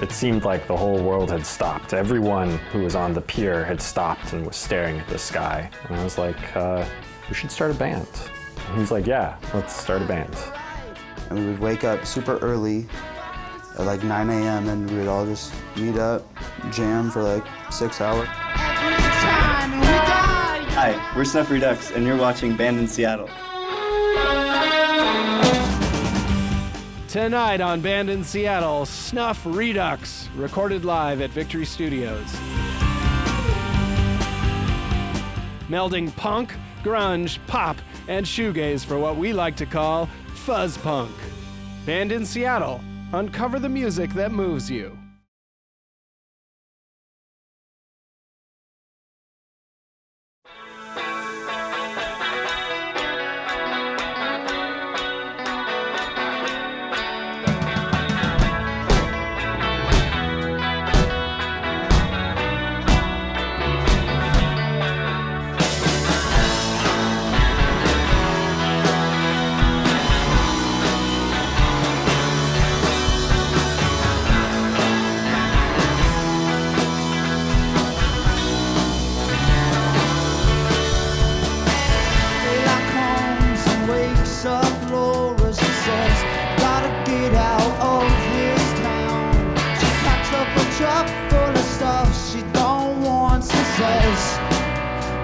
It seemed like the whole world had stopped. Everyone who was on the pier had stopped and was staring at the sky. And I was like, we should start a band. And he's like, yeah, let's start a band. And we would wake up super early at like 9 a.m. and we would all just meet up, jam for like 6 hours. Hi, we're Snuff Redux and you're watching Band in Seattle. Tonight on Band in Seattle, Snuff Redux, recorded live at Victory Studios. Melding punk, grunge, pop, and shoegaze for what we like to call fuzz punk. Band in Seattle, uncover the music that moves you.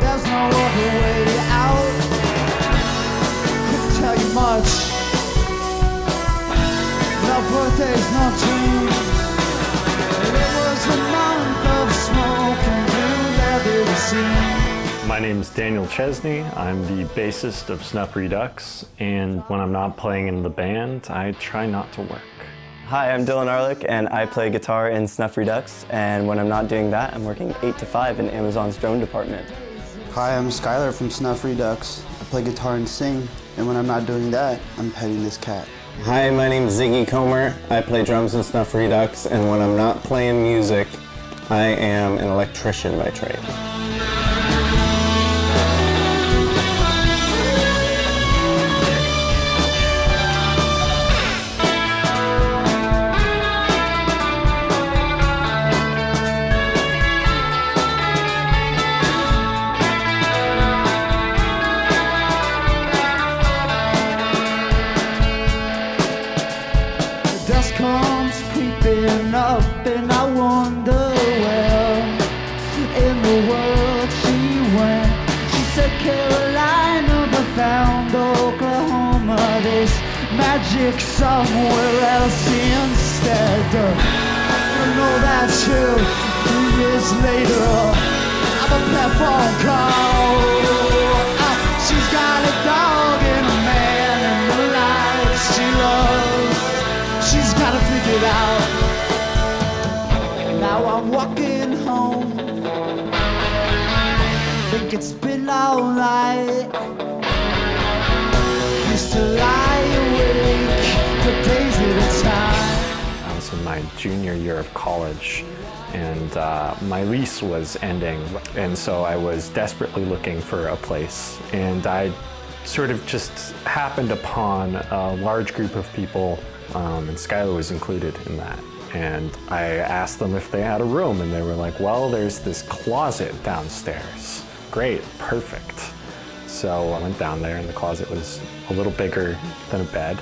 There's no other way out. Couldn't tell you much. No birthdays, no dreams. It was a month of smoke and blue leather seams. My name's Daniel Chesney. I'm the bassist of Snuff Redux, and when I'm not playing in the band, I try not to work. Hi, I'm Dylan Arlick and I play guitar in Snuff Redux, and when I'm not doing that, I'm working 8 to 5 in Amazon's drone department. Hi, I'm Skylar from Snuff Redux. I play guitar and sing, and when I'm not doing that, I'm petting this cat. Hi, my name's Ziggy Comer. I play drums in Snuff Redux, and when I'm not playing music, I am an electrician by trade. Dust comes creeping up and I wonder where in the world she went. She said Carolina but found Oklahoma. There's magic somewhere else instead. I know that's true. 3 years later I'm a platform call. She's got a dog and a man and the life she loves. She's gotta figure it out. Now I'm walking home. Think it's been alright. Used to lie awake for days at a time. I was in my junior year of college, and my lease was ending, and so I was desperately looking for a place, and I sort of just happened upon a large group of people, and Skylar was included in that. And I asked them if they had a room, and they were like, well, there's this closet downstairs. Great, perfect. So I went down there, and the closet was a little bigger than a bed.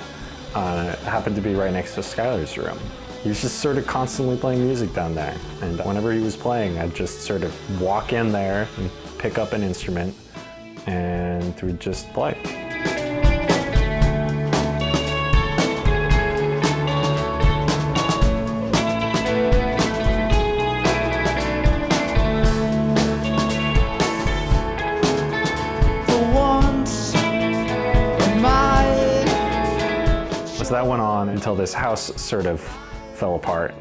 It happened to be right next to Skylar's room. He was just sort of constantly playing music down there. And whenever he was playing, I'd just sort of walk in there and pick up an instrument, and we'd just play. So that went on until this house sort of fell apart.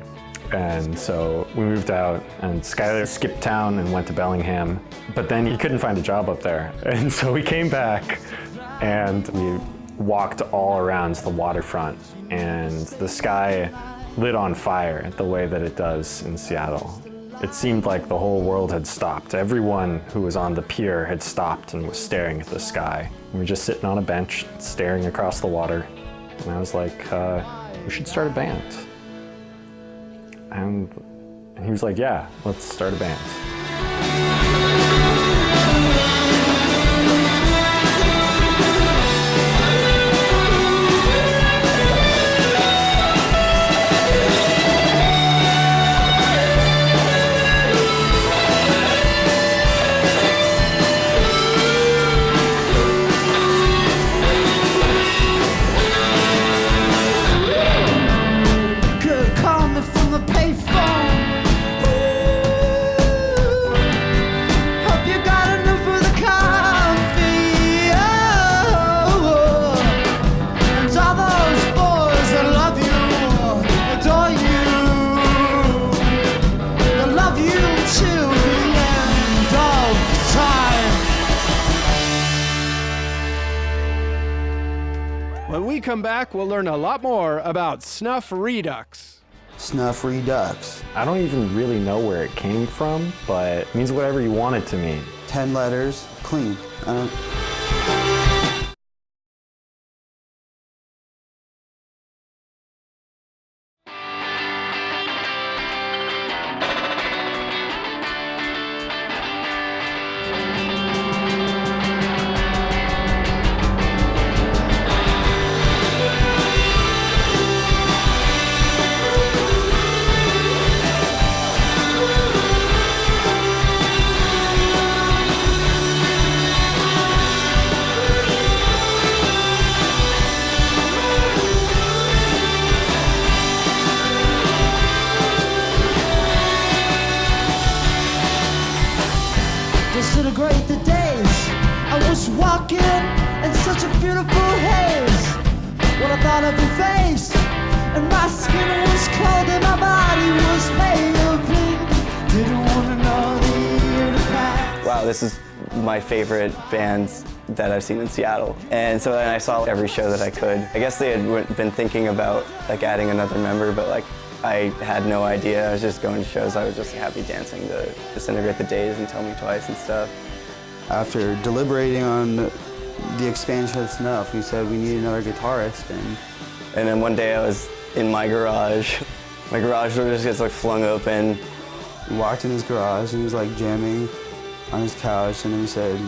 And so we moved out, and Skylar skipped town and went to Bellingham, but then he couldn't find a job up there. And so we came back and we walked all around the waterfront, and the sky lit on fire the way that it does in Seattle. It seemed like the whole world had stopped. Everyone who was on the pier had stopped and was staring at the sky. We were just sitting on a bench, staring across the water. And I was like, we should start a band. And he was like, yeah, let's start a band. Call me from the payphone. Hope you got enough for the coffee. Oh, and all those boys that love you, adore you, they love you till the end of time. When we come back, we'll learn a lot more about Snuff Redux. Snuff Redux. I don't even really know where it came from, but it means whatever you want it to mean. 10 letters, clean. I don't... Disintegrate the days. I was walking in such a beautiful haze. When I thought of your face, and my skin was cold and my body was pale pink. Didn't want another year to pass. Wow, this is my favorite band that I've seen in Seattle. And so then I saw every show that I could. I guess they had been thinking about like adding another member, but like I had no idea. I was just going to shows. I was just happy dancing to Disintegrate the Days and Tell Me Twice and stuff. After deliberating on the expansion of Snuff, we said we need another guitarist. And then one day I was in my garage. My garage door just gets like flung open. We walked in his garage and he was like jamming on his couch, and then we said,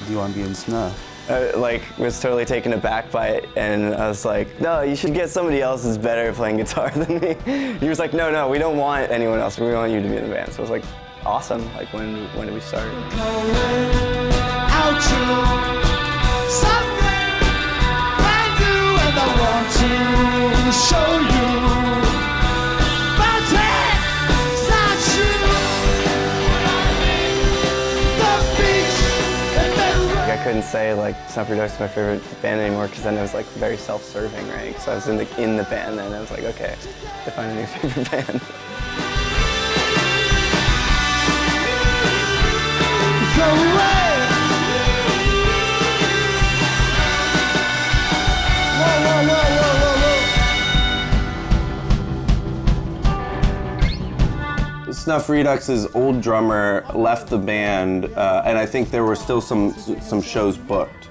do you want to be in Snuff? I was totally taken aback by it, and I was like, no, you should get somebody else who's better at playing guitar than me. He was like, no, we don't want anyone else. We want you to be in the band. So I was like, awesome. Like, when do we start? Out to something brand new, and I want to show you. But it's not true. The beach and the Like, I couldn't say like Snuff Redux is my favorite band anymore, because then it was like very self-serving, right? So I was in the band, and I was like, okay, define a new favorite band. go away. Whoa, whoa, whoa, whoa, whoa, whoa. Snuff Redux's old drummer left the band, and I think there were still some shows booked.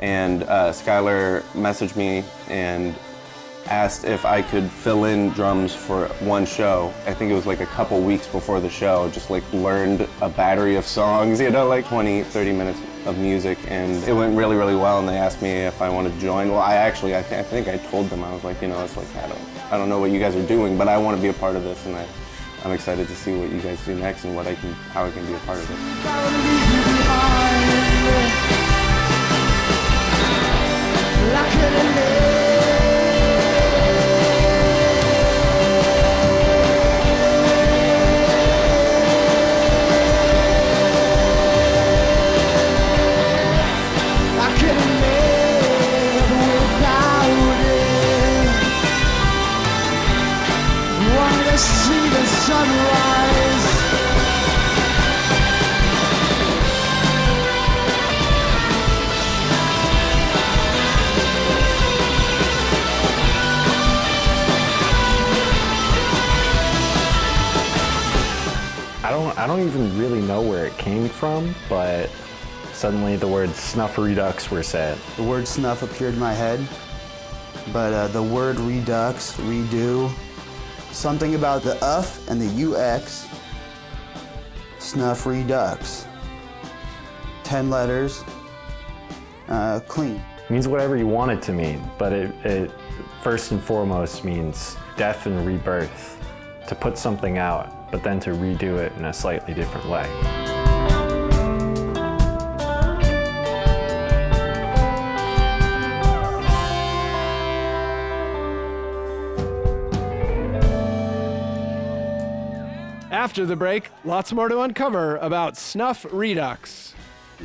And Skylar messaged me and asked if I could fill in drums for one show. I think it was like a couple weeks before the show, just like learned a battery of songs, you know, like 20, 30 minutes of music, and it went really, really well, and they asked me if I wanted to join. Well, I think I told them, I was like, you know, it's like, I don't know what you guys are doing, but I want to be a part of this, and I'm excited to see what you guys do next and how I can be a part of it. See the sunrise. I don't even really know where it came from, but suddenly the words Snuff Redux were said. The word snuff appeared in my head, but the word redux, redo, Something about the UF and the UX. Snuff Redux. 10 letters. Clean. It means whatever you want it to mean, but it first and foremost means death and rebirth. To put something out, but then to redo it in a slightly different way. After the break, lots more to uncover about Snuff Redux.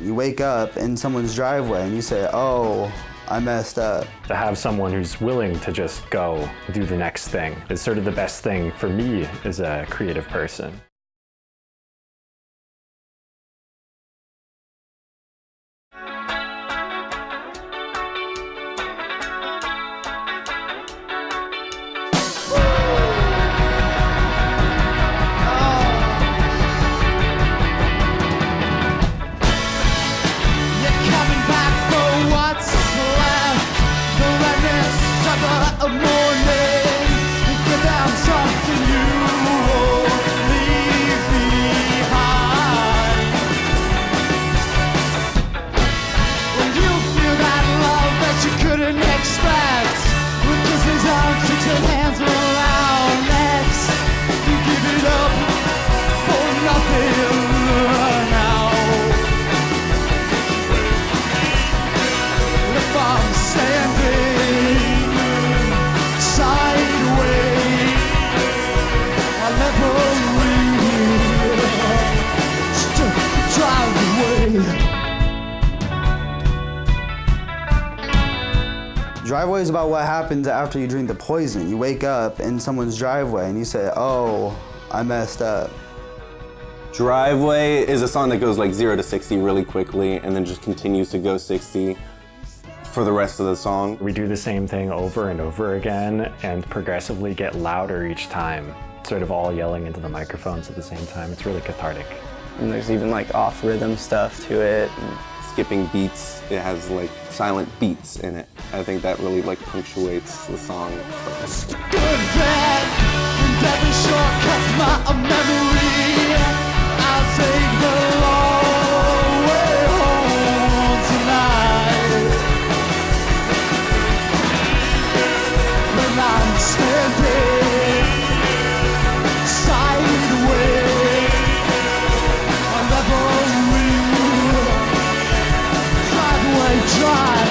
You wake up in someone's driveway and you say, oh, I messed up. To have someone who's willing to just go do the next thing is sort of the best thing for me as a creative person. Driveway is about what happens after you drink the poison. You wake up in someone's driveway and you say, oh, I messed up. Driveway is a song that goes like 0 to 60 really quickly and then just continues to go 60 for the rest of the song. We do the same thing over and over again and progressively get louder each time, sort of all yelling into the microphones at the same time. It's really cathartic. And there's even like off rhythm stuff to it. Skipping beats, it has like silent beats in it. I think that really like punctuates the song. Good, bad, and every shortcut's my memory. I'll take the long way home tonight. When I'm standing sideways, I'll never drive.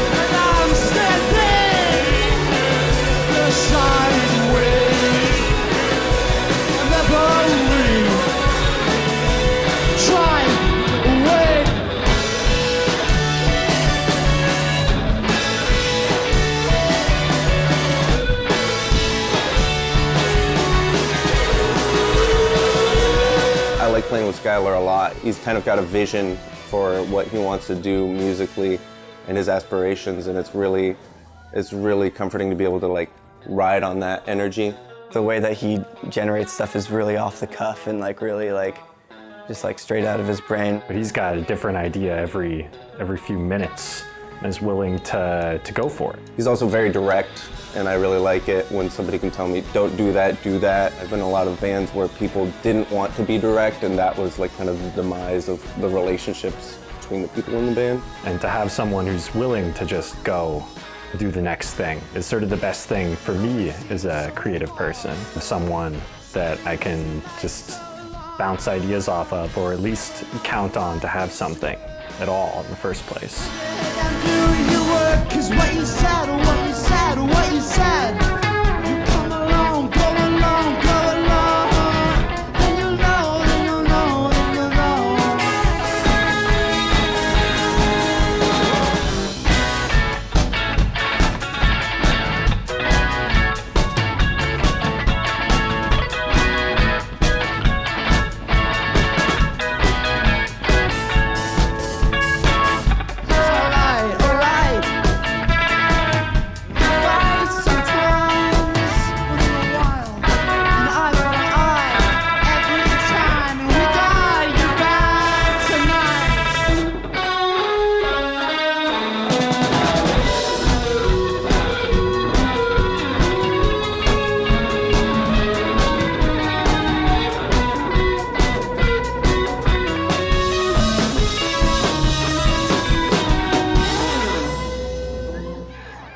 And I'm standing sideways. I'll never leave. Drive away. I like playing with Skylar a lot. He's kind of got a vision for what he wants to do musically and his aspirations, and it's really comforting to be able to like ride on that energy. The way that he generates stuff is really off the cuff and like really like just like straight out of his brain. But he's got a different idea every few minutes and is willing to go for it. He's also very direct, and I really like it when somebody can tell me, don't do that, do that. I've been in a lot of bands where people didn't want to be direct, and that was like kind of the demise of the relationships between the people in the band. And to have someone who's willing to just go do the next thing is sort of the best thing for me as a creative person. Someone that I can just bounce ideas off of, or at least count on to have something at all in the first place.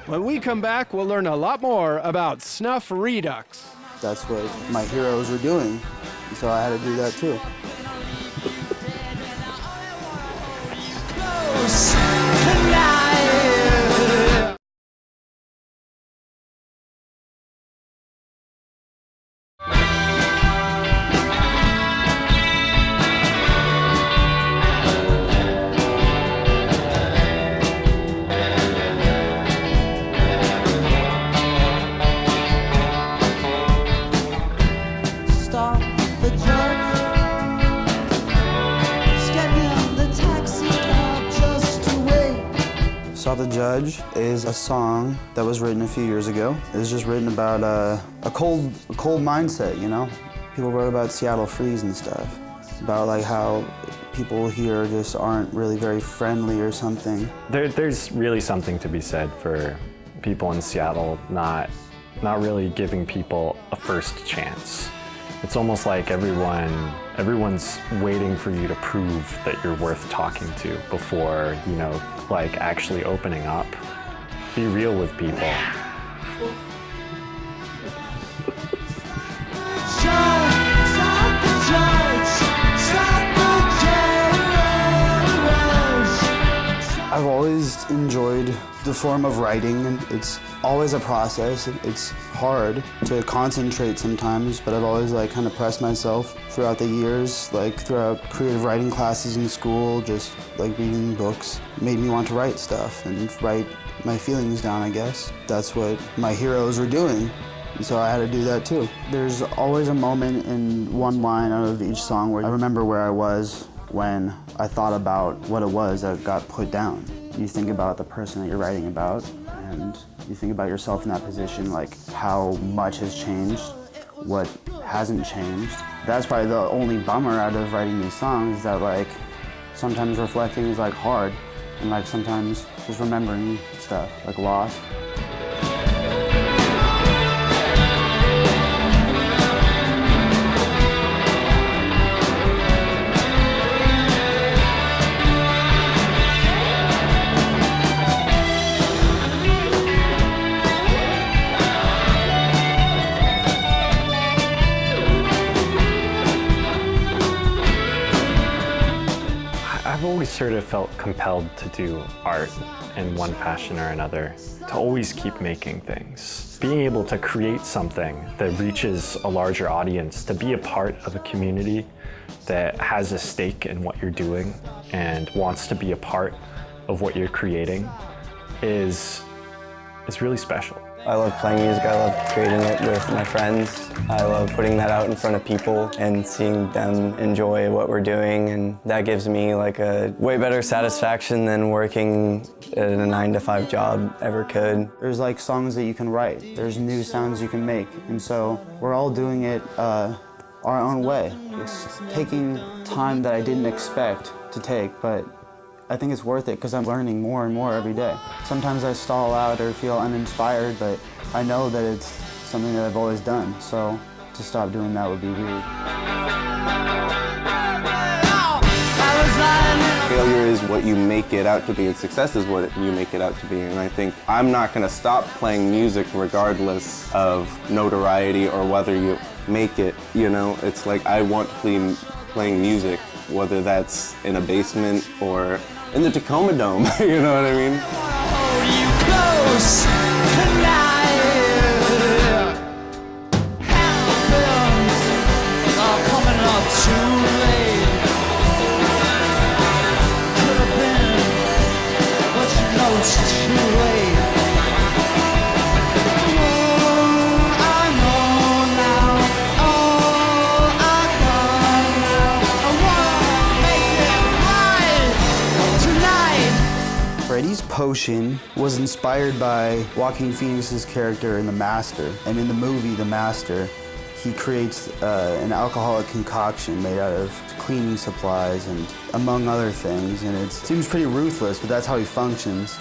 When we come back, we'll learn a lot more about Snuff Redux. That's what my heroes were doing, so I had to do that too. Stop the judge. Schedule the taxi cab just to wait. Stop the Judge is a song that was written a few years ago. It was just written about a cold mindset, you know? People wrote about Seattle freeze and stuff. About like how people here just aren't really very friendly or something. There's really something to be said for people in Seattle not really giving people a first chance. It's almost like everyone's waiting for you to prove that you're worth talking to before, you know, like actually opening up. Be real with people. I've always enjoyed the form of writing, and it's always a process. It's hard to concentrate sometimes, but I've always like kind of pressed myself throughout the years, like throughout creative writing classes in school, just like reading books made me want to write stuff and write my feelings down, I guess. That's what my heroes were doing, and so I had to do that too. There's always a moment in one line out of each song where I remember where I was when I thought about what it was that got put down. You think about the person that you're writing about, and you think about yourself in that position, like how much has changed, what hasn't changed. That's probably the only bummer out of writing these songs, is that like sometimes reflecting is like hard, and like sometimes just remembering stuff, like loss. I've always sort of felt compelled to do art in one fashion or another, to always keep making things. Being able to create something that reaches a larger audience, to be a part of a community that has a stake in what you're doing and wants to be a part of what you're creating is really special. I love playing music, I love creating it with my friends. I love putting that out in front of people and seeing them enjoy what we're doing, and that gives me like a way better satisfaction than working at a 9-to-5 job ever could. There's like songs that you can write, there's new sounds you can make, and so we're all doing it our own way. It's taking time that I didn't expect to take, but I think it's worth it because I'm learning more and more every day. Sometimes I stall out or feel uninspired, but I know that it's something that I've always done, so to stop doing that would be weird. Failure is what you make it out to be, and success is what you make it out to be. And I think I'm not going to stop playing music regardless of notoriety or whether you make it, you know? It's like I want to be playing music, whether that's in a basement or in the Tacoma Dome, you know what I mean? Freddy's potion was inspired by Joaquin Phoenix's character in The Master. And in the movie The Master, he creates an alcoholic concoction made out of cleaning supplies and among other things. And it seems pretty ruthless, but that's how he functions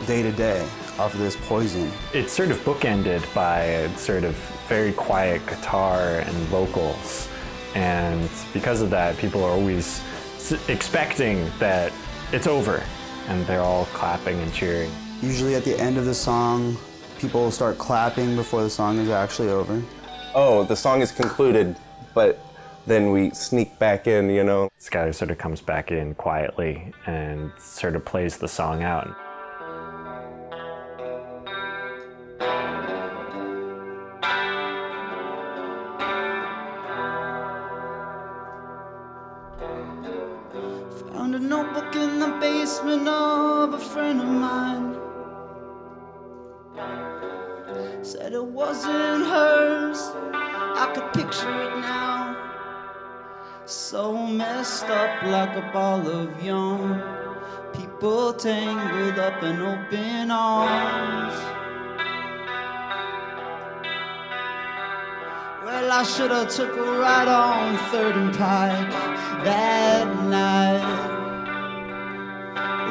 day to day off of this poison. It's sort of bookended by sort of very quiet guitar and vocals. And because of that, people are always expecting that it's over, and they're all clapping and cheering. Usually at the end of the song, people start clapping before the song is actually over. Oh, the song is concluded, but then we sneak back in, you know. Skylar sort of comes back in quietly and sort of plays the song out. Found a notebook in the basement of a friend of mine. Said it wasn't hers, I could picture it now. So messed up like a ball of yarn, people tangled up in open arms. Well, I should've took a ride on 3rd and Pike that night.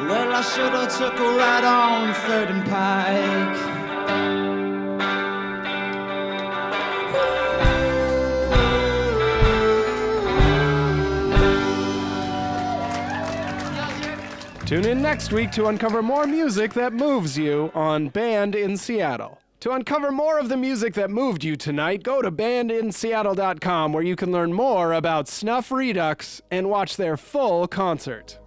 Well, I should've took a ride on 3rd and Pike. Tune in next week to uncover more music that moves you on Band in Seattle. To uncover more of the music that moved you tonight, go to bandinseattle.com where you can learn more about Snuff Redux and watch their full concert.